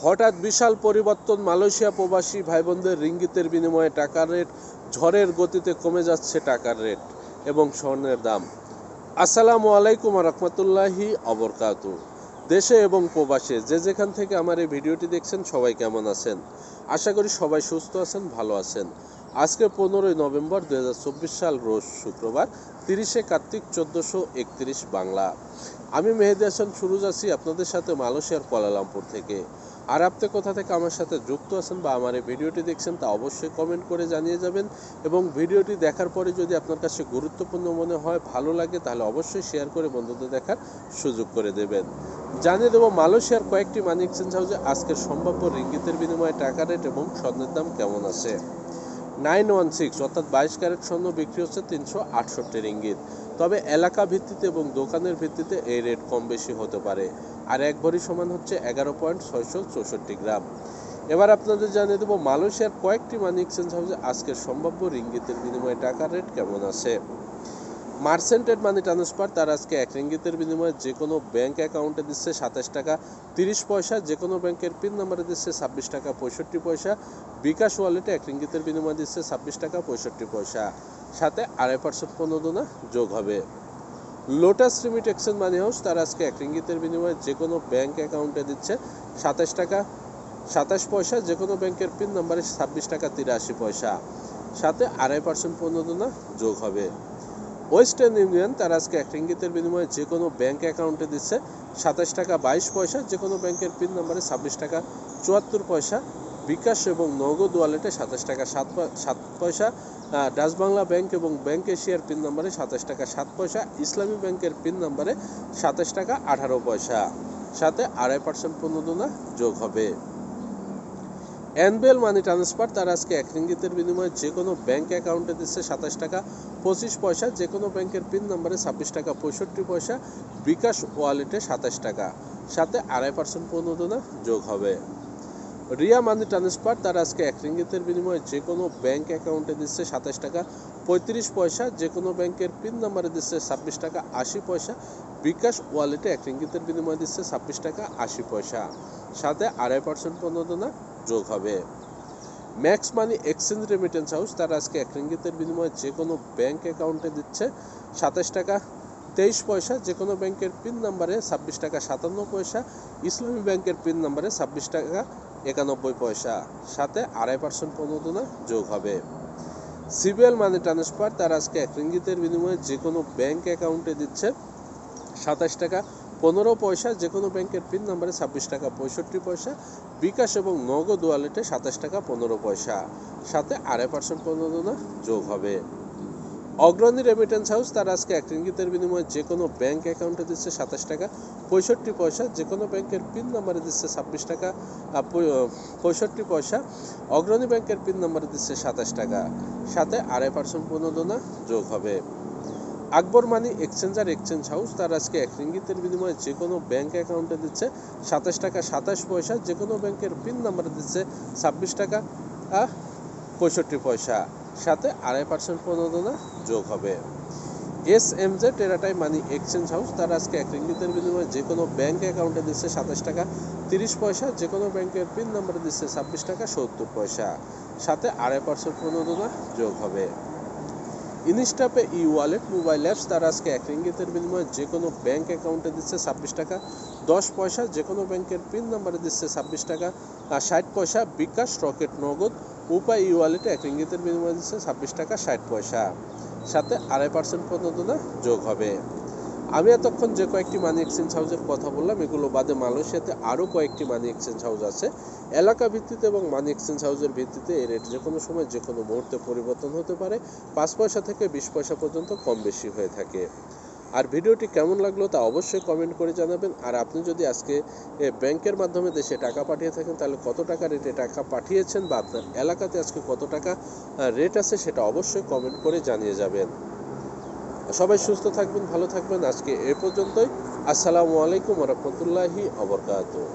হঠাৎ বিশাল পরিবর্তন। মালয়েশিয়া প্রবাসী ভাই বোনদের রিঙ্গিতের বিনিময়ে টাকার রেট ঝড়ের গতিতে কমে যাচ্ছে টাকার রেট এবং স্বর্ণের দাম। আসসালামু আলাইকুম রহমতুল্লাহি অবরকাতু। দেশে এবং প্রবাসে যে যেখান থেকে আমার এই ভিডিওটি দেখছেন সবাই কেমন আছেন? আশা করি সবাই সুস্থ আছেন, ভালো আছেন। আজকে 15ই নভেম্বর 2024 সাল, রোজ শুক্রবার, 30শে কার্তিক, 1431 বাংলা। আমি মেহেদি হাসান সুরুজ আছি আপনাদের সাথে মালয়েশিয়ার কুয়ালালামপুর থেকে। আর আপনি কোথা থেকে আমার সাথে যুক্ত আছেন বা আমার এই ভিডিওটি দেখছেন তা অবশ্যই কমেন্ট করে জানিয়ে যাবেন, এবং ভিডিওটি দেখার পরে যদি আপনার কাছে গুরুত্বপূর্ণ মনে হয়, ভালো লাগে, তাহলে অবশ্যই শেয়ার করে বন্ধুদের দেখার সুযোগ করে দেবেন। জানিয়ে দেবো মালয়েশিয়ার কয়েকটি মানি এক্সচেঞ্জ হাউসে আজকের সম্ভাব্য রিঙ্গিতের বিনিময়ে টাকা রেট এবং স্বর্ণের দাম কেমন আছে। 916 অর্থাৎ 22 ক্যারেট স্বর্ণ বিক্রি হচ্ছে 368 রিঙ্গিত। তবে এলাকা ভিত্তিতে এবং দোকানের ভিত্তিতে এই রেট কম বেশি হতে পারে। আর এক ভরি সমান হচ্ছে 11.664 গ্রাম। এবার আপনাদের জানিয়ে দেবো মালয়েশিয়ার কয়েকটি মানি এক্সচেঞ্জ হাউসে আজকের সম্ভাব্য রিঙ্গিতের বিনিময়ে টাকার রেট কেমন আছে। মার্সেন্টেড মানি ট্রান্সফার তার আজকে 1 রিঙ্গিতের বিনিময়ে যে কোনো ব্যাংক অ্যাকাউন্টে দিচ্ছে 27 টাকা 30 পয়সা, যে কোনো ব্যাংকের পিন নাম্বারে দিচ্ছে 26 টাকা 65 পয়সা। বিকাশ ওয়ালেটে 1 রিঙ্গিতের বিনিময়ে দিচ্ছে 26 টাকা 65 পয়সা, সাথে 2.5% প্রণোদনা যোগ হবে। লোটাস রিমিট এক্সচেঞ্জ মানি হাউস তার আজকে 1 রিঙ্গিতের বিনিময়ে যে কোনো ব্যাংক অ্যাকাউন্টে দিচ্ছে 27 টাকা 27 পয়সা, যে কোনো ব্যাংকের পিন নাম্বারে 26 টাকা 83 পয়সা, সাথে 2.5% প্রণোদনা যোগ হবে। ওয়েস্টার্ন ইউনিয়ন তার আজকে 1 রিঙ্গিতের বিনিময়ে যে কোনো ব্যাংক অ্যাকাউন্টে দিচ্ছে 27 টাকা 22 পয়সা, যে কোনো ব্যাংকের পিন নাম্বারে 26 টাকা 74 পয়সা। বিকাশ এবং নগদ ওয়ালেটে 27 টাকা 7 পয়সা। ডাচ বাংলা ব্যাংক এবং ব্যাংক এশিয়ার পিন নাম্বারে 27 টাকা 7 পয়সা। ইসলামী ব্যাংকের পিন নাম্বারে 27 টাকা 18 পয়সা, সাথে 2.5% প্রণোদনা যোগ হবে। এনবিএল মানি ট্রান্সফার তার আজকে 1 রিঙ্গিতের বিনিময়ে যে কোনো ব্যাংক অ্যাকাউন্টে দিচ্ছে 27 টাকা 25 পয়সা, যে কোনো ব্যাংকের পিন নাম্বারে 26 টাকা 65 পয়সা। বিকাশ ওয়ালেটে 27 টাকা, সাথে 2.5% প্রণোদনা যোগ হবে। রিয়া মানি ট্রান্সফার তার আজকে 1 রিঙ্গিতের বিনিময়ে যে কোনো ব্যাংক অ্যাকাউন্টে দিচ্ছে 27 টাকা 35 পয়সা, যে কোনো ব্যাংকের পিন নাম্বারে দিচ্ছে 26 টাকা 80 পয়সা। বিকাশ ওয়ালেটে 1 রিঙ্গিতের বিনিময়ে দিচ্ছে 26 টাকা 80 পয়সা, সাথে 2.5% প্রণোদনা যোগ হবে। Max money exchange remittance house তার আজকে 1 রিঙ্গিতের বিনিময়ে যে কোনো ব্যাংক অ্যাকাউন্টে দিচ্ছে 27 টাকা 23 পয়সা, যে কোনো ব্যাংকের পিন নাম্বারে 26 টাকা 57 পয়সা। ইসলামী ব্যাংকের পিন নাম্বারে 26 টাকা 91 পয়সা, সাথে 2.5% প্রণোদনা যোগ হবে। সিবিএল মানি ট্রান্সফার তার আজকে 1 রিঙ্গিতের বিনিময়ে যে কোনো ব্যাংক অ্যাকাউন্টে দিচ্ছে 27 টাকা 15 পয়সা, যে কোনো ব্যাংকের পিন নাম্বারে 26 টাকা 65 পয়সা। বিকাশ এবং নগদ ওয়ালেটে 27 টাকা 15 পয়সা, সাথে 2.5% প্রণোদনা যোগ হবে। অগ্রণী রেমিটেন্স হাউস তার আজকে 1 রিঙ্গিতের বিনিময়ে যে কোনো ব্যাংক অ্যাকাউন্টে দিচ্ছে 27 টাকা 65 পয়সা, যে কোনো ব্যাংকের পিন নাম্বারে দিচ্ছে 26 টাকা 65 পয়সা। অগ্রণী ব্যাংকের পিন নাম্বারে দিচ্ছে 27 টাকা, সাথে 2.5% প্রণোদনা যোগ হবে। আকবর মানি এক্সচেঞ্জ হাউস তার আজকে 1 রিঙ্গিতের বিনিময়ে যে কোনো ব্যাংক অ্যাকাউন্টে দিচ্ছে 27 টাকা 27 পয়সা, যে কোনো ব্যাংকের পিন নাম্বারে দিচ্ছে 26 টাকা 65 পয়সা, সাথে 2.5% প্রণোদনা যোগ হবে। এসএমজে টেরাটাই মানি এক্সচেঞ্জ হাউস তার আজকে 1 রিঙ্গিতের বিনিময়ে যে কোনো ব্যাংক অ্যাকাউন্টে দিচ্ছে 27 টাকা 30 পয়সা, যে কোনো ব্যাংকের পিন নাম্বারে দিচ্ছে 26 টাকা 70 পয়সা, সাথে 2.5% প্রণোদনা যোগ হবে। ইনস্টাপে ই ওয়ালেট মোবাইল অ্যাপস তার আজকে 1 রিঙ্গিতের বিনিময়ে যে কোনো ব্যাংক অ্যাকাউন্টে দিচ্ছে 26 টাকা 10 পয়সা, যে কোনো ব্যাংকের পিন নাম্বারে দিচ্ছে 26 টাকা 60 পয়সা। বিকাশ রকেট নগদ উপায় ই ওয়ালেটে 1 রিঙ্গিতের বিনিময়ে দিচ্ছে 26 টাকা 60 পয়সা, সাথে 2.5% প্রণোদনা যোগ হবে। আমি এতক্ষণ যে কয়েকটি মানি এক্সচেঞ্জ হাউসের কথা বললাম, এগুলো বাদে মালয়েশিয়াতে আরও কয়েকটি মানি এক্সচেঞ্জ হাউস আছে। এলাকা ভিত্তিতে এবং মানি এক্সচেঞ্জ হাউসের ভিত্তিতে এই রেট যে কোনো সময় যে কোনো মুহূর্তে পরিবর্তন হতে পারে। 5 পয়সা থেকে 20 পয়সা পর্যন্ত কম বেশি হয়ে থাকে। আর ভিডিওটি কেমন লাগলো তা অবশ্যই কমেন্ট করে জানাবেন। আর আপনি যদি আজকে ব্যাংকের মাধ্যমে দেশে টাকা পাঠিয়ে থাকেন, তাহলে কত টাকা রেটে টাকা পাঠিয়েছেন বা আপনার এলাকাতে আজকে কত টাকা রেট আছে সেটা অবশ্যই কমেন্ট করে জানিয়ে যাবেন। সবাই সুস্থ থাকবেন, ভালো থাকবেন। আজকে এ পর্যন্তই। আসসালামু আলাইকুম রহমতুল্লাহি অবরকাতুহু।